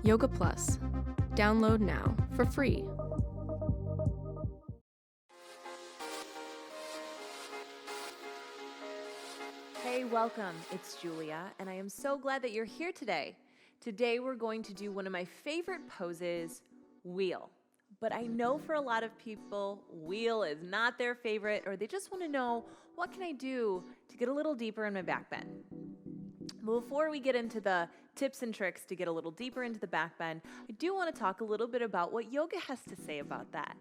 Yoga Plus. Download now for free. Hey, welcome. It's Julia, and I am so glad that you're here today. Today we're going to do one of my favorite poses, wheel. But I know for a lot of people, wheel is not their favorite, or they just want to know, what can I do to get a little deeper in my back bend? Before we get into the tips and tricks to get a little deeper into the back bend, I do want to talk a little bit about what yoga has to say about that.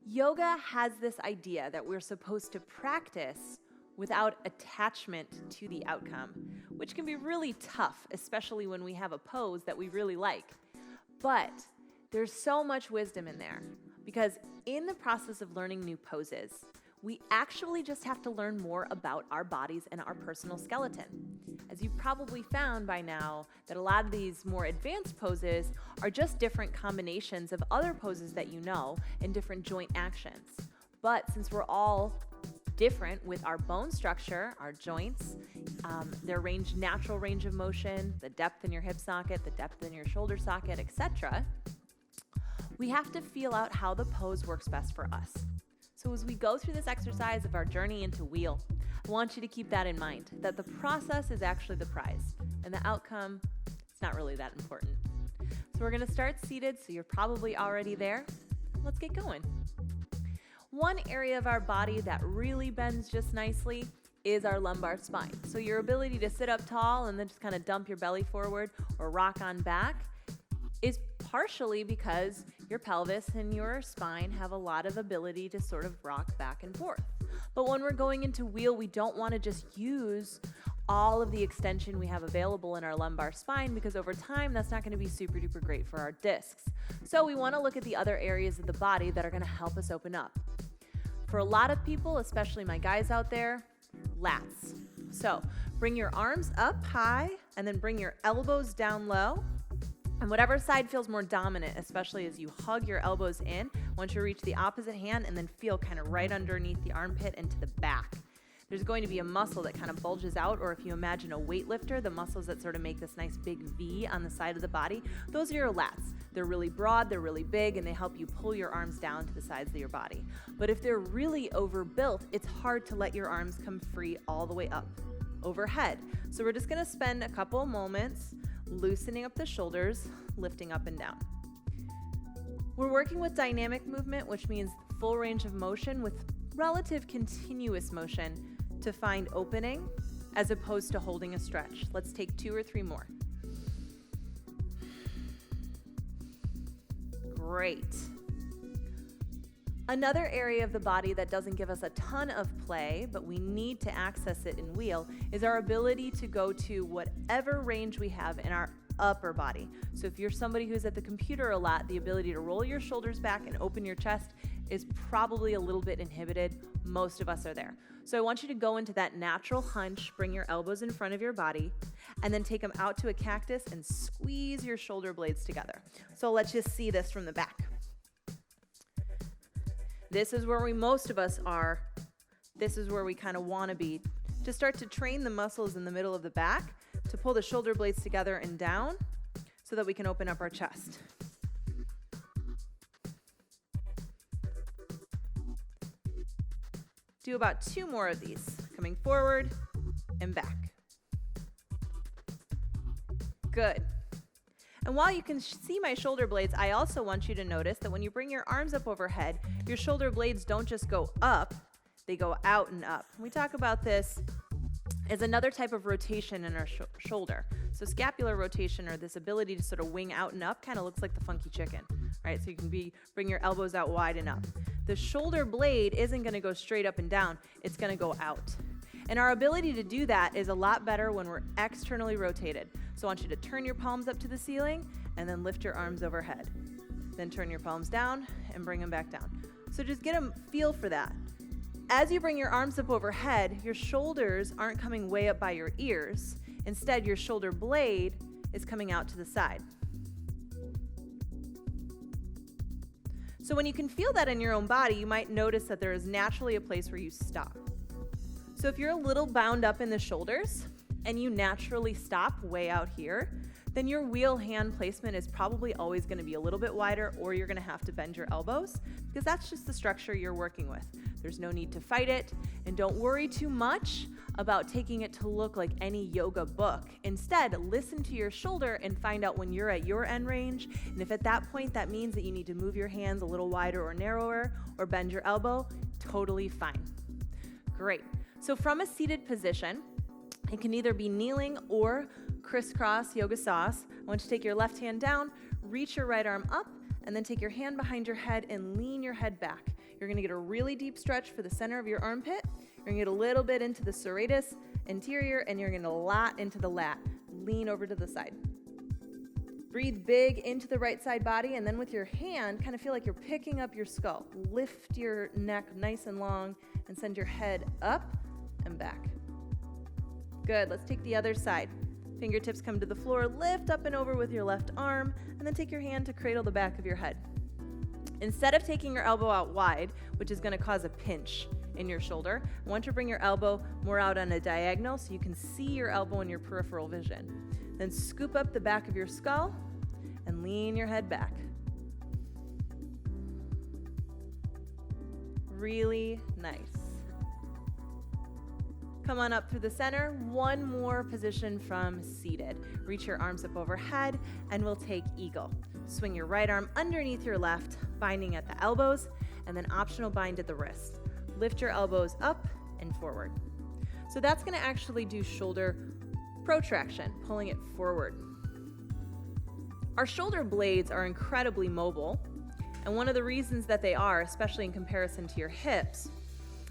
Yoga has this idea that we're supposed to practice without attachment to the outcome, which can be really tough, especially when we have a pose that we really like. But there's so much wisdom in there, because in the process of learning new poses, we actually just have to learn more about our bodies and our personal skeleton. As you've probably found by now, that a lot of these more advanced poses are just different combinations of other poses that you know and different joint actions. But since we're all different with our bone structure, our joints, their natural range of motion, the depth in your hip socket, the depth in your shoulder socket, etc., we have to feel out how the pose works best for us. So as we go through this exercise of our journey into wheel, I want you to keep that in mind, that the process is actually the prize, and the outcome, it's not really that important. So we're gonna start seated, so you're probably already there. Let's get going. One area of our body that really bends just nicely is our lumbar spine. So your ability to sit up tall and then just kind of dump your belly forward or rock on back is partially because your pelvis and your spine have a lot of ability to sort of rock back and forth. But when we're going into wheel, we don't want to just use all of the extension we have available in our lumbar spine, because over time that's not going to be super duper great for our discs. So we want to look at the other areas of the body that are going to help us open up. For a lot of people, especially my guys out there, lats. So bring your arms up high and then bring your elbows down low. And whatever side feels more dominant, especially as you hug your elbows in, once you reach the opposite hand and then feel kind of right underneath the armpit and to the back. There's going to be a muscle that kind of bulges out, or if you imagine a weightlifter, the muscles that sort of make this nice big V on the side of the body, those are your lats. They're really broad, they're really big, and they help you pull your arms down to the sides of your body. But if they're really overbuilt, it's hard to let your arms come free all the way up overhead. So we're just gonna spend a couple of moments loosening up the shoulders, lifting up and down. We're working with dynamic movement, which means full range of motion with relative continuous motion to find opening as opposed to holding a stretch. Let's take 2 or 3 more. Great. Another area of the body that doesn't give us a ton of play, but we need to access it in wheel, is our ability to go to whatever range we have in our upper body. So if you're somebody who's at the computer a lot, the ability to roll your shoulders back and open your chest is probably a little bit inhibited. Most of us are there. So I want you to go into that natural hunch, bring your elbows in front of your body, and then take them out to a cactus and squeeze your shoulder blades together. So let's just see this from the back. This is where most of us are. This is where we kind of want to be, to start to train the muscles in the middle of the back to pull the shoulder blades together and down so that we can open up our chest. Do about 2 more of these, coming forward and back. Good. And while you can see my shoulder blades, I also want you to notice that when you bring your arms up overhead, your shoulder blades don't just go up, they go out and up. We talk about this as another type of rotation in our shoulder. So scapular rotation, or this ability to sort of wing out and up, kind of looks like the funky chicken, right? So you can bring your elbows out wide and up. The shoulder blade isn't going to go straight up and down, it's going to go out. And our ability to do that is a lot better when we're externally rotated. So I want you to turn your palms up to the ceiling and then lift your arms overhead. Then turn your palms down and bring them back down. So just get a feel for that. As you bring your arms up overhead, your shoulders aren't coming way up by your ears. Instead, your shoulder blade is coming out to the side. So when you can feel that in your own body, you might notice that there is naturally a place where you stop. So if you're a little bound up in the shoulders and you naturally stop way out here, then your wheel hand placement is probably always going to be a little bit wider, or you're going to have to bend your elbows because that's just the structure you're working with. There's no need to fight it, and don't worry too much about taking it to look like any yoga book. Instead, listen to your shoulder and find out when you're at your end range, and if at that point that means that you need to move your hands a little wider or narrower or bend your elbow, totally fine. Great. So from a seated position, it can either be kneeling or crisscross yoga sauce. I want you to take your left hand down, reach your right arm up, and then take your hand behind your head and lean your head back. You're gonna get a really deep stretch for the center of your armpit. You're gonna get a little bit into the serratus anterior, and you're gonna lot into the lat. Lean over to the side. Breathe big into the right side body, and then with your hand, kind of feel like you're picking up your skull. Lift your neck nice and long and send your head up and back. Good, let's take the other side. Fingertips come to the floor, lift up and over with your left arm, and then take your hand to cradle the back of your head. Instead of taking your elbow out wide, which is going to cause a pinch in your shoulder, I want you to bring your elbow more out on a diagonal so you can see your elbow in your peripheral vision. Then scoop up the back of your skull and lean your head back. Really nice. Come on up through the center. One more position from seated. Reach your arms up overhead, and we'll take eagle. Swing your right arm underneath your left, binding at the elbows, and then optional bind at the wrist. Lift your elbows up and forward. So that's going to actually do shoulder protraction, pulling it forward. Our shoulder blades are incredibly mobile, and one of the reasons that they are, especially in comparison to your hips,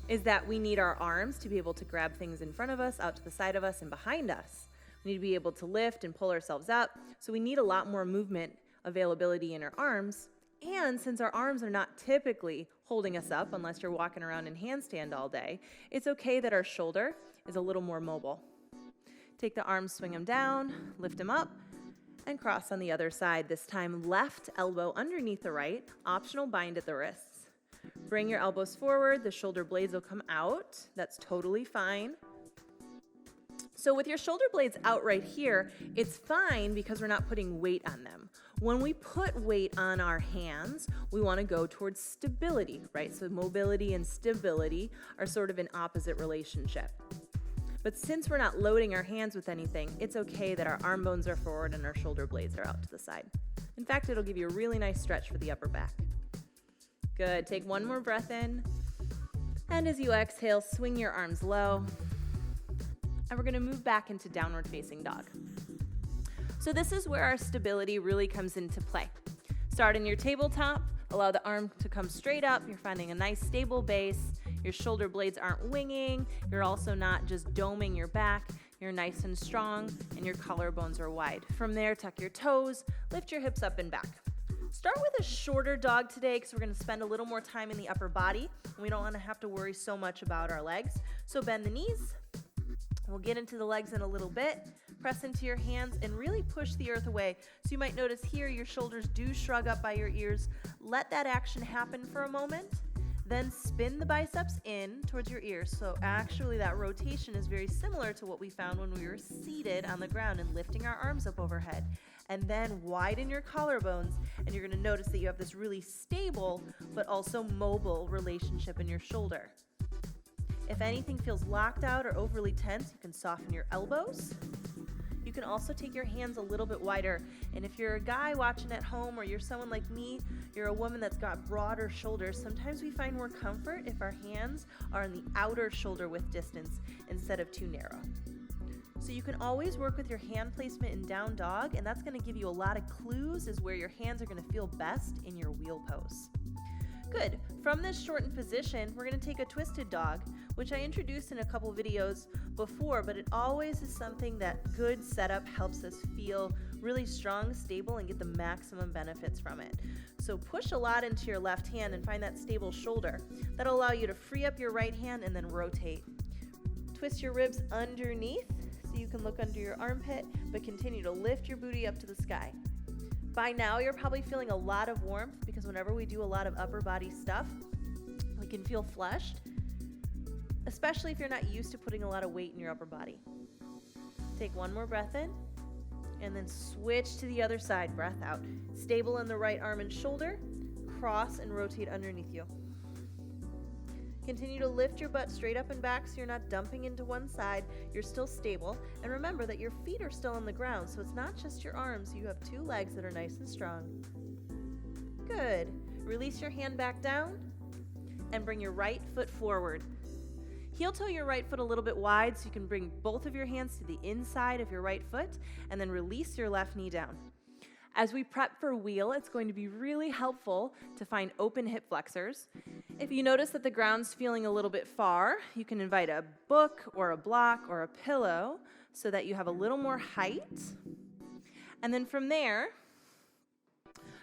is that we need our arms to be able to grab things in front of us, out to the side of us, and behind us. We need to be able to lift and pull ourselves up, so we need a lot more movement availability in our arms. And since our arms are not typically holding us up unless you're walking around in handstand all day, it's okay that our shoulder is a little more mobile. Take the arms, swing them down, lift them up, and cross on the other side. This time, left elbow underneath the right, optional bind at the wrists. Bring your elbows forward, the shoulder blades will come out. That's totally fine. So with your shoulder blades out right here, it's fine because we're not putting weight on them. When we put weight on our hands, we want to go towards stability, right? So mobility and stability are sort of an opposite relationship. But since we're not loading our hands with anything, it's okay that our arm bones are forward and our shoulder blades are out to the side. In fact, it'll give you a really nice stretch for the upper back. Good, take one more breath in. And as you exhale, swing your arms low. And we're gonna move back into downward facing dog. So this is where our stability really comes into play. Start in your tabletop, allow the arm to come straight up. You're finding a nice stable base. Your shoulder blades aren't winging. You're also not just doming your back. You're nice and strong, and your collarbones are wide. From there, tuck your toes, lift your hips up and back. Start with a shorter dog today because we're going to spend a little more time in the upper body, and we don't want to have to worry so much about our legs. So bend the knees. We'll get into the legs in a little bit. Press into your hands and really push the earth away. So you might notice here your shoulders do shrug up by your ears. Let that action happen for a moment. Then spin the biceps in towards your ears. So actually that rotation is very similar to what we found when we were seated on the ground and lifting our arms up overhead. And then widen your collarbones, and you're going to notice that you have this really stable but also mobile relationship in your shoulder. If anything feels locked out or overly tense, you can soften your elbows. You can also take your hands a little bit wider. And if you're a guy watching at home or you're someone like me, you're a woman that's got broader shoulders, sometimes we find more comfort if our hands are in the outer shoulder width distance instead of too narrow. So you can always work with your hand placement in down dog, and that's going to give you a lot of clues as where your hands are going to feel best in your wheel pose. Good. From this shortened position, we're going to take a twisted dog, which I introduced in a couple videos before, but it always is something that good setup helps us feel really strong, stable, and get the maximum benefits from it. So push a lot into your left hand and find that stable shoulder. That'll allow you to free up your right hand and then rotate. Twist your ribs underneath so you can look under your armpit, but continue to lift your booty up to the sky. By now, you're probably feeling a lot of warmth because whenever we do a lot of upper body stuff, we can feel flushed, especially if you're not used to putting a lot of weight in your upper body. Take one more breath in And then switch to the other side, breath out. Stable in the right arm and shoulder, cross and rotate underneath you. Continue to lift your butt straight up and back so you're not dumping into one side. You're still stable. And remember that your feet are still on the ground, so it's not just your arms. You have two legs that are nice and strong. Good. Release your hand back down and bring your right foot forward. Heel toe your right foot a little bit wide so you can bring both of your hands to the inside of your right foot and then release your left knee down. As we prep for wheel, it's going to be really helpful to find open hip flexors. If you notice that the ground's feeling a little bit far, you can invite a book or a block or a pillow so that you have a little more height. And then from there,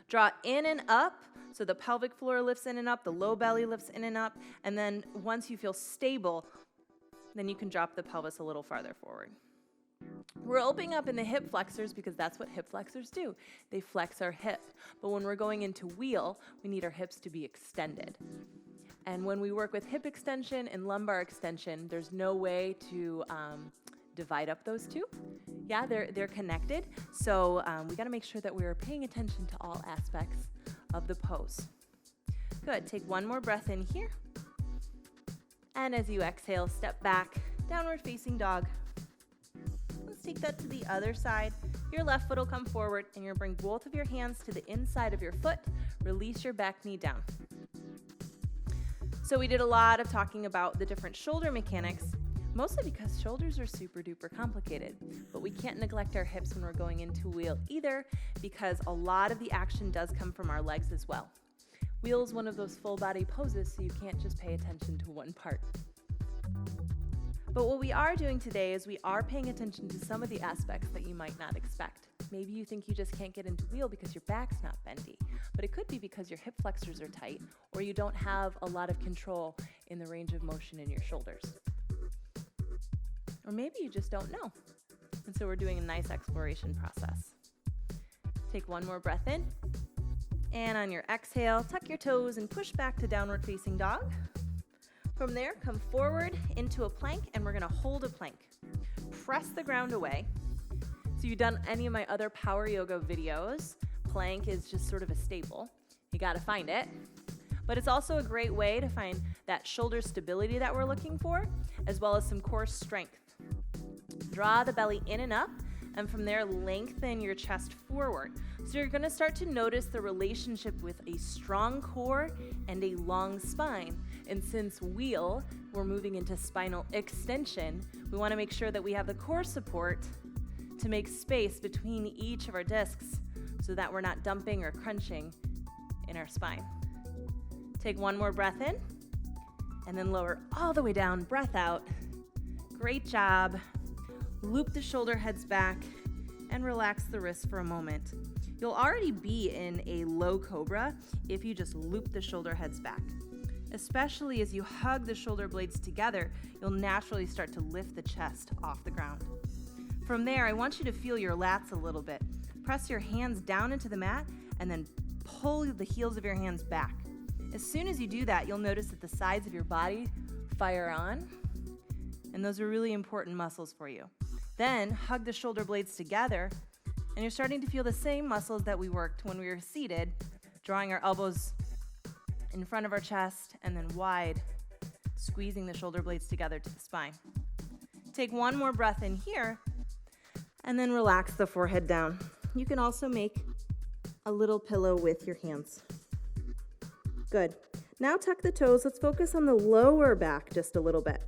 draw in and up. So the pelvic floor lifts in and up, the low belly lifts in and up, and then once you feel stable, then you can drop the pelvis a little farther forward. We're opening up in the hip flexors because that's what hip flexors do. They flex our hip. But when we're going into wheel, we need our hips to be extended. And when we work with hip extension and lumbar extension, there's no way to divide up those two. Yeah, they're connected. So we got to make sure that we're paying attention to all aspects of the pose. Good. Take one more breath in here. And as you exhale, step back, downward facing dog. Let's take that to the other side. Your left foot will come forward and you'll bring both of your hands to the inside of your foot. Release your back knee down. So we did a lot of talking about the different shoulder mechanics, mostly because shoulders are super duper complicated, but we can't neglect our hips when we're going into wheel either because a lot of the action does come from our legs as well. Wheel is one of those full body poses, so you can't just pay attention to one part. But what we are doing today is we are paying attention to some of the aspects that you might not expect. Maybe you think you just can't get into wheel because your back's not bendy, but it could be because your hip flexors are tight or you don't have a lot of control in the range of motion in your shoulders. Or maybe you just don't know. And so we're doing a nice exploration process. Take one more breath in. And on your exhale, tuck your toes and push back to downward facing dog. From there, come forward into a plank, and we're gonna hold a plank. Press the ground away. So you've done any of my other power yoga videos, plank is just sort of a staple. You gotta find it. But it's also a great way to find that shoulder stability that we're looking for, as well as some core strength. Draw the belly in and up, and from there, lengthen your chest forward. So you're gonna start to notice the relationship with a strong core and a long spine. And since wheel, we're moving into spinal extension, we wanna make sure that we have the core support to make space between each of our discs so that we're not dumping or crunching in our spine. Take one more breath in, and then lower all the way down, breath out. Great job. Loop the shoulder heads back and relax the wrists for a moment. You'll already be in a low cobra if you just loop the shoulder heads back. Especially as you hug the shoulder blades together, you'll naturally start to lift the chest off the ground. From there, I want you to feel your lats a little bit. Press your hands down into the mat and then pull the heels of your hands back. As soon as you do that, you'll notice that the sides of your body fire on, and those are really important muscles for you. Then hug the shoulder blades together, and you're starting to feel the same muscles that we worked when we were seated, drawing our elbows in front of our chest and then wide, squeezing the shoulder blades together to the spine. Take one more breath in here, and then relax the forehead down. You can also make a little pillow with your hands. Good. Now tuck the toes. Let's focus on the lower back just a little bit.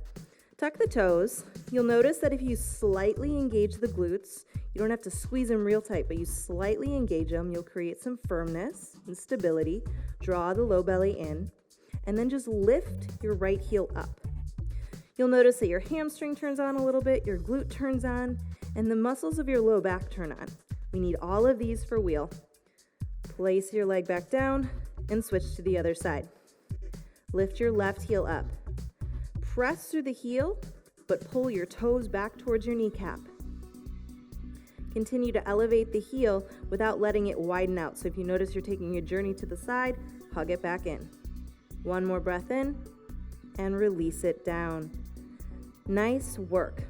Tuck the toes. You'll notice that if you slightly engage the glutes, you don't have to squeeze them real tight, but you slightly engage them, you'll create some firmness and stability. Draw the low belly in, and then just lift your right heel up. You'll notice that your hamstring turns on a little bit, your glute turns on, and the muscles of your low back turn on. We need all of these for wheel. Place your leg back down and switch to the other side. Lift your left heel up. Press through the heel, but pull your toes back towards your kneecap. Continue to elevate the heel without letting it widen out. So if you notice you're taking a journey to the side, hug it back in. One more breath in and release it down. Nice work.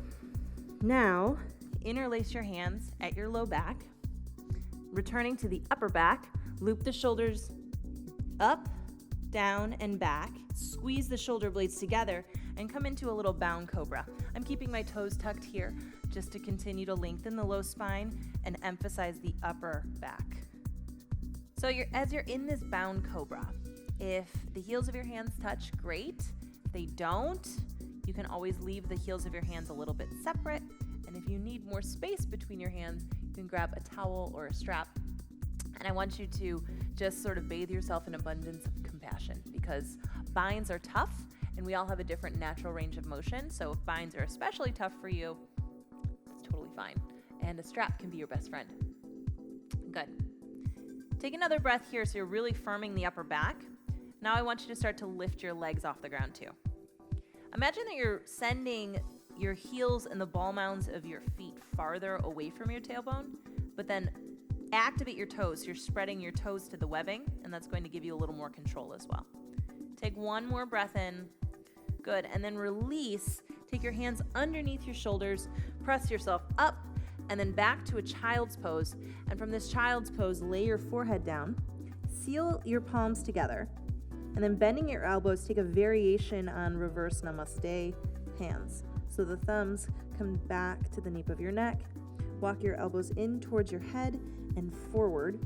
Now, interlace your hands at your low back. Returning to the upper back, loop the shoulders up, down, and back. Squeeze the shoulder blades together and come into a little bound cobra. I'm keeping my toes tucked here just to continue to lengthen the low spine and emphasize the upper back. So as you're in this bound cobra, if the heels of your hands touch, great. If they don't, you can always leave the heels of your hands a little bit separate. And if you need more space between your hands, you can grab a towel or a strap. And I want you to just sort of bathe yourself in abundance of compassion, because binds are tough and we all have a different natural range of motion. So if binds are especially tough for you, it's totally fine. And a strap can be your best friend. Good. Take another breath here so you're really firming the upper back. Now I want you to start to lift your legs off the ground too. Imagine that you're sending your heels and the ball mounds of your feet farther away from your tailbone, but then activate your toes. So you're spreading your toes to the webbing, and that's going to give you a little more control as well. Take one more breath in. Good. And then release. Take your hands underneath your shoulders, press yourself up, and then back to a child's pose. And from this child's pose, lay your forehead down, seal your palms together, and then bending your elbows, take a variation on reverse namaste hands. So the thumbs come back to the nape of your neck. Walk your elbows in towards your head and forward.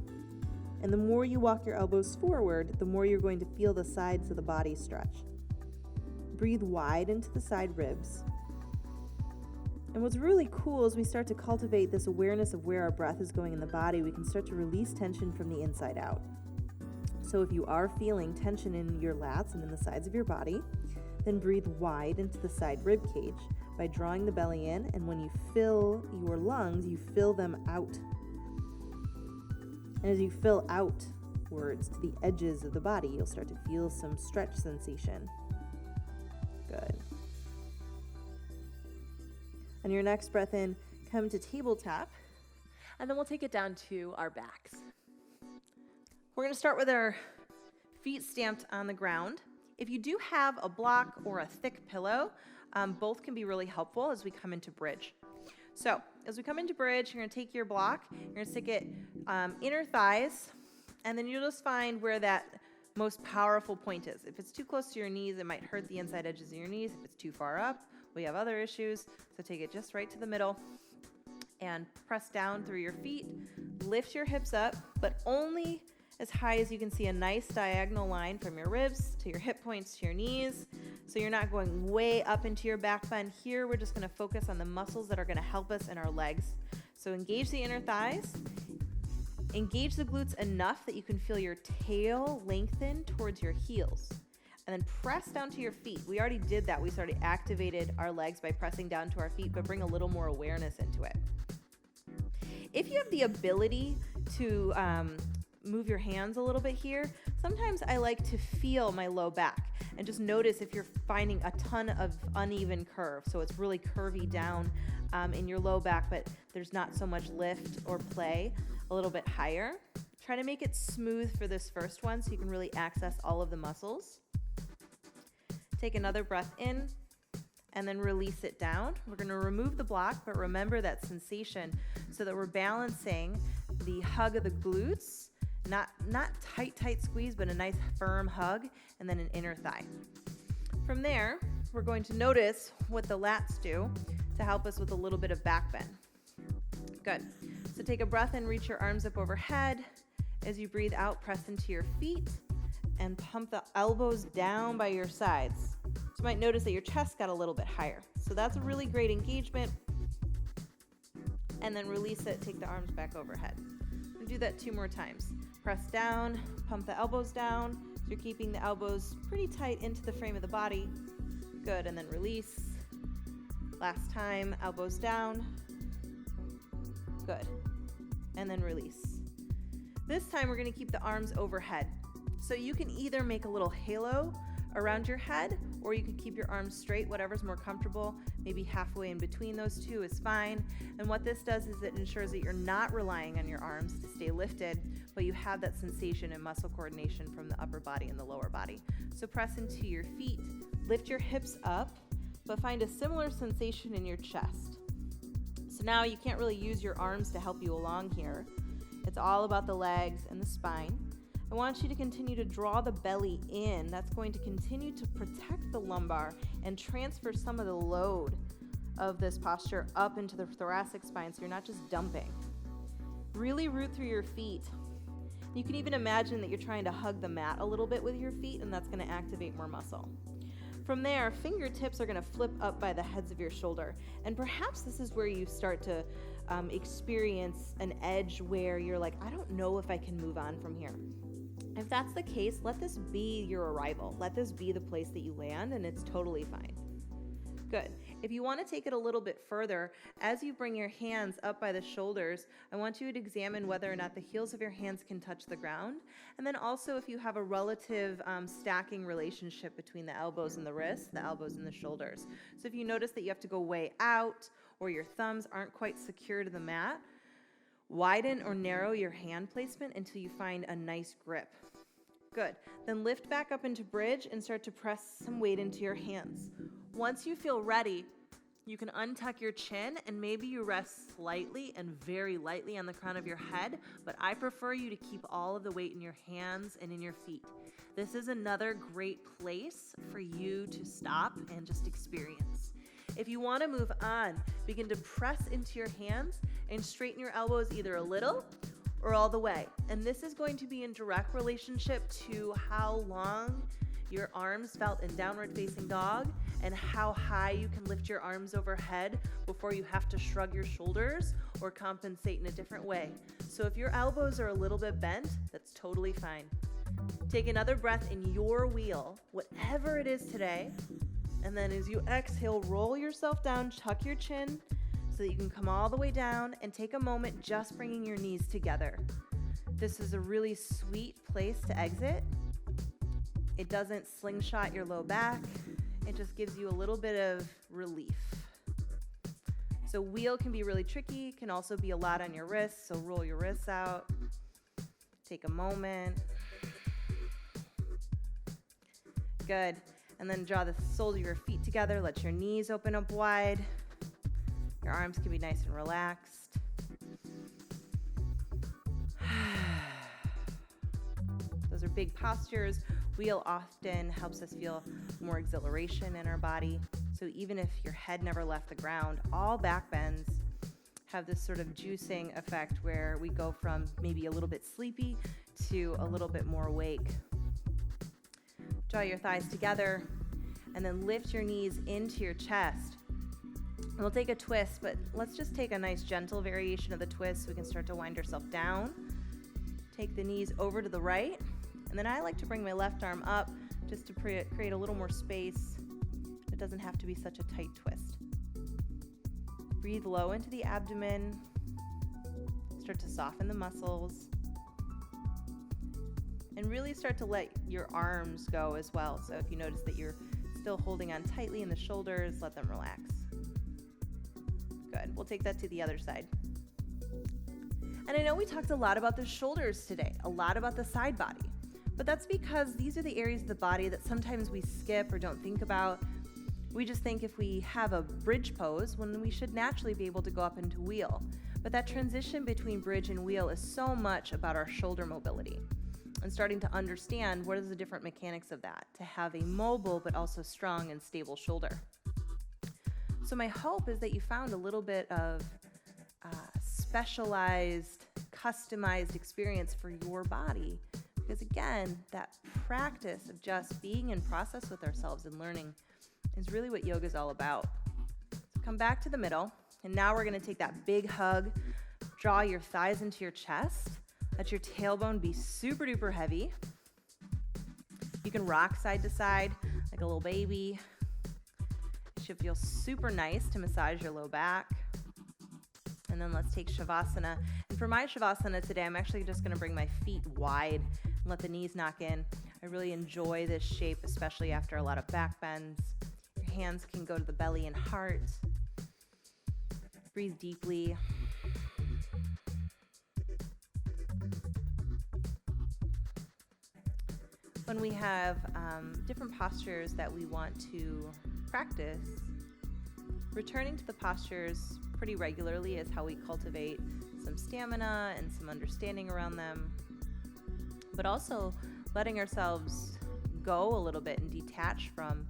And the more you walk your elbows forward, the more you're going to feel the sides of the body stretch. Breathe wide into the side ribs. And what's really cool is we start to cultivate this awareness of where our breath is going in the body. We can start to release tension from the inside out. So if you are feeling tension in your lats and in the sides of your body, then breathe wide into the side rib cage by drawing the belly in, and when you fill your lungs, you fill them out. And as you fill outwards to the edges of the body, you'll start to feel some stretch sensation. Good. On your next breath in, come to tabletop, and then we'll take it down to our backs. We're going to start with our feet stamped on the ground. If you do have a block or a thick pillow, both can be really helpful as we come into bridge. So as we come into bridge, you're going to take your block, you're going to stick it inner thighs, and then you'll just find where that most powerful point is. If it's too close to your knees, it might hurt the inside edges of your knees. If it's too far up, we have other issues. So take it just right to the middle and press down through your feet. Lift your hips up, but only as high as you can see a nice diagonal line from your ribs to your hip points to your knees. So you're not going way up into your back bend. Here, we're just going to focus on the muscles that are going to help us in our legs. So engage the inner thighs. Engage the glutes enough that you can feel your tail lengthen towards your heels. And then press down to your feet. We already did that. We already activated our legs by pressing down to our feet, but bring a little more awareness into it. If you have the ability to move your hands a little bit here, sometimes I like to feel my low back and just notice if you're finding a ton of uneven curve. So it's really curvy down in your low back, but there's not so much lift or play, a little bit higher. Try to make it smooth for this first one so you can really access all of the muscles. Take another breath in and then release it down. We're going to remove the block, but remember that sensation so that we're balancing the hug of the glutes, not tight squeeze, but a nice firm hug, and then an inner thigh. From there, we're going to notice what the lats do to help us with a little bit of back bend. Good. So take a breath in, reach your arms up overhead. As you breathe out, press into your feet and pump the elbows down by your sides. So you might notice that your chest got a little bit higher. So that's a really great engagement. And then release it, take the arms back overhead. We'll do that 2 more times. Press down, pump the elbows down. So you're keeping the elbows pretty tight into the frame of the body. Good, and then release. Last time, elbows down. Good, and then release. This time we're gonna keep the arms overhead. So you can either make a little halo around your head, or you can keep your arms straight, whatever's more comfortable. Maybe halfway in between those two is fine. And what this does is it ensures that you're not relying on your arms to stay lifted, but you have that sensation and muscle coordination from the upper body and the lower body. So press into your feet, lift your hips up, but find a similar sensation in your chest. So Now you can't really use your arms to help you along here. It's all about the legs and the spine. I want you to continue to draw the belly in. That's going to continue to protect the lumbar and transfer some of the load of this posture up into the thoracic spine so you're not just dumping. Really root through your feet. You can even imagine that you're trying to hug the mat a little bit with your feet, and that's going to activate more muscle. From there, fingertips are going to flip up by the heads of your shoulder. And perhaps this is where you start to experience an edge where you're like, I don't know if I can move on from here. If that's the case, let this be your arrival. Let this be the place that you land, and it's totally fine. Good. If you want to take it a little bit further, as you bring your hands up by the shoulders, I want you to examine whether or not the heels of your hands can touch the ground. And then also if you have a relative stacking relationship between the elbows and the wrists, the elbows and the shoulders. So if you notice that you have to go way out or your thumbs aren't quite secure to the mat, widen or narrow your hand placement until you find a nice grip. Good. Then lift back up into bridge and start to press some weight into your hands. Once you feel ready, you can untuck your chin and maybe you rest slightly and very lightly on the crown of your head, but I prefer you to keep all of the weight in your hands and in your feet. This is another great place for you to stop and just experience. If you want to move on, begin to press into your hands and straighten your elbows either a little or all the way. And this is going to be in direct relationship to how long your arms felt in downward facing dog and how high you can lift your arms overhead before you have to shrug your shoulders or compensate in a different way. So if your elbows are a little bit bent, that's totally fine. Take another breath in your wheel, whatever it is today. And then as you exhale, roll yourself down, tuck your chin so that you can come all the way down and take a moment just bringing your knees together. This is a really sweet place to exit. It doesn't slingshot your low back. It just gives you a little bit of relief. So wheel can be really tricky, can also be a lot on your wrists, so roll your wrists out. Take a moment. Good. And then draw the soles of your feet together. Let your knees open up wide. Your arms can be nice and relaxed. Those are big postures. Wheel often helps us feel more exhilaration in our body. So even if your head never left the ground, all back bends have this sort of juicing effect where we go from maybe a little bit sleepy to a little bit more awake. Draw your thighs together and then lift your knees into your chest. And we'll take a twist, but let's just take a nice gentle variation of the twist so we can start to wind ourselves down. Take the knees over to the right. And then I like to bring my left arm up just to create a little more space. It doesn't have to be such a tight twist. Breathe low into the abdomen. Start to soften the muscles. And really start to let your arms go as well. So if you notice that you're still holding on tightly in the shoulders, let them relax. Good. We'll take that to the other side. And I know we talked a lot about the shoulders today, a lot about the side body. But that's because these are the areas of the body that sometimes we skip or don't think about. We just think if we have a bridge pose, when we should naturally be able to go up into wheel. But that transition between bridge and wheel is so much about our shoulder mobility and starting to understand what are the different mechanics of that to have a mobile but also strong and stable shoulder. So my hope is that you found a little bit of specialized, customized experience for your body. Because again, that practice of just being in process with ourselves and learning is really what yoga is all about. So come back to the middle, and now we're going to take that big hug, draw your thighs into your chest, let your tailbone be super duper heavy. You can rock side to side like a little baby. It should feel super nice to massage your low back. And then let's take Shavasana. And for my Shavasana today, I'm actually just going to bring my feet wide and let the knees knock in. I really enjoy this shape, especially after a lot of back bends. Your hands can go to the belly and heart. Breathe deeply. When we have different postures that we want to practice, returning to the postures pretty regularly is how we cultivate some stamina and some understanding around them. But also letting ourselves go a little bit and detach from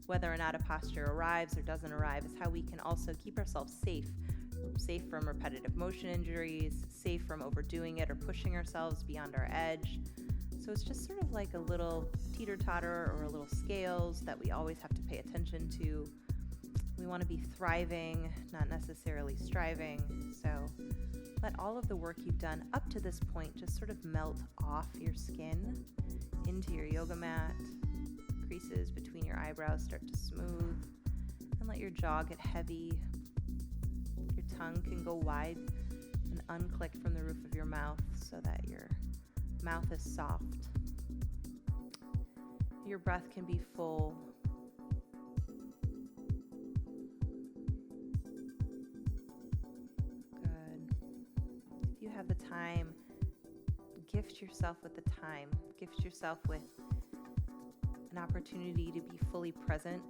whether or not a posture arrives or doesn't arrive is how we can also keep ourselves safe from repetitive motion injuries, safe from overdoing it or pushing ourselves beyond our edge. So it's just sort of like a little teeter-totter or a little scales that we always have to pay attention to. We want to be thriving, not necessarily striving. So let all of the work you've done up to this point just sort of melt off your skin into your yoga mat. Creases between your eyebrows start to smooth, and let your jaw get heavy. Your tongue can go wide and unclick from the roof of your mouth so that your mouth is soft. Your breath can be full. Good. If you have the time, gift yourself with the time. Gift yourself with an opportunity to be fully present.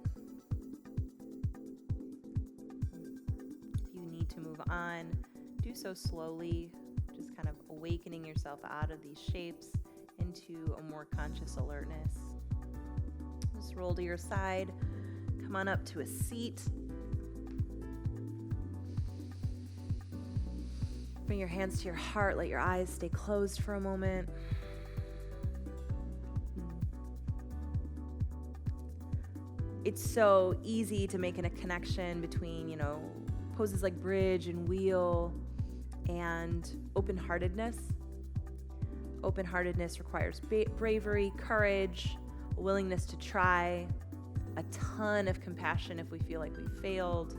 If you need to move on, do so slowly, just kind of awakening yourself out of these shapes into a more conscious alertness. Just roll to your side, come on up to a seat. Bring your hands to your heart, let your eyes stay closed for a moment. It's so easy to make a connection between, poses like bridge and wheel and open-heartedness. Open-heartedness requires bravery, courage, a willingness to try, a ton of compassion if we feel like we failed.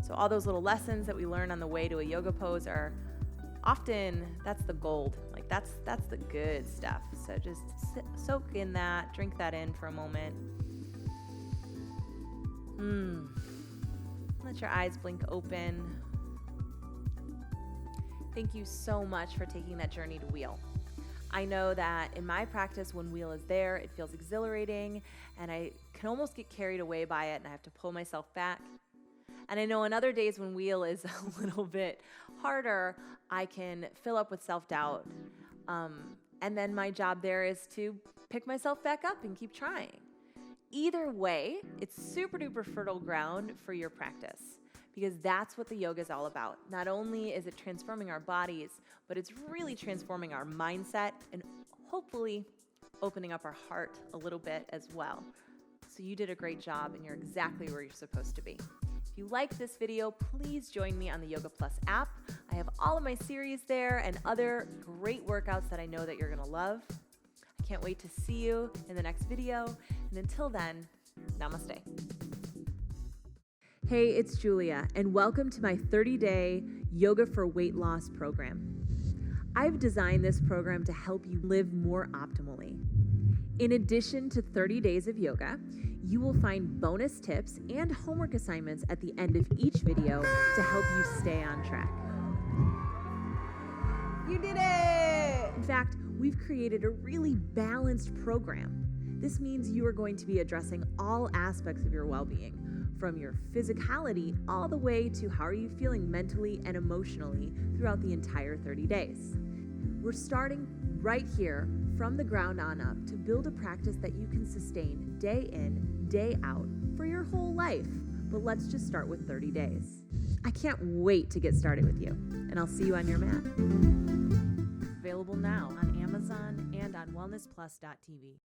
So all those little lessons that we learn on the way to a yoga pose are often, that's the gold. Like that's the good stuff. So just soak in that, drink that in for a moment. Let your eyes blink open. Thank you so much for taking that journey to wheel. I know that in my practice, when wheel is there, it feels exhilarating, and I can almost get carried away by it, and I have to pull myself back. And I know on other days when wheel is a little bit harder, I can fill up with self-doubt. And then my job there is to pick myself back up and keep trying. Either way, it's super duper fertile ground for your practice, because that's what the yoga is all about. Not only is it transforming our bodies, but it's really transforming our mindset and hopefully opening up our heart a little bit as well. So you did a great job, and you're exactly where you're supposed to be. If you like this video, please join me on the Yoga Plus app. I have all of my series there and other great workouts that I know that you're gonna love. I can't wait to see you in the next video. And until then, namaste. Hey, it's Julia, and welcome to my 30-day Yoga for Weight Loss program. I've designed this program to help you live more optimally. In addition to 30 days of yoga, you will find bonus tips and homework assignments at the end of each video to help you stay on track. You did it! In fact, we've created a really balanced program. This means you are going to be addressing all aspects of your well-being, from your physicality all the way to how are you feeling mentally and emotionally throughout the entire 30 days. We're starting right here from the ground on up to build a practice that you can sustain day in, day out for your whole life. But let's just start with 30 days. I can't wait to get started with you, and I'll see you on your mat. Available now on Amazon and on wellnessplus.tv.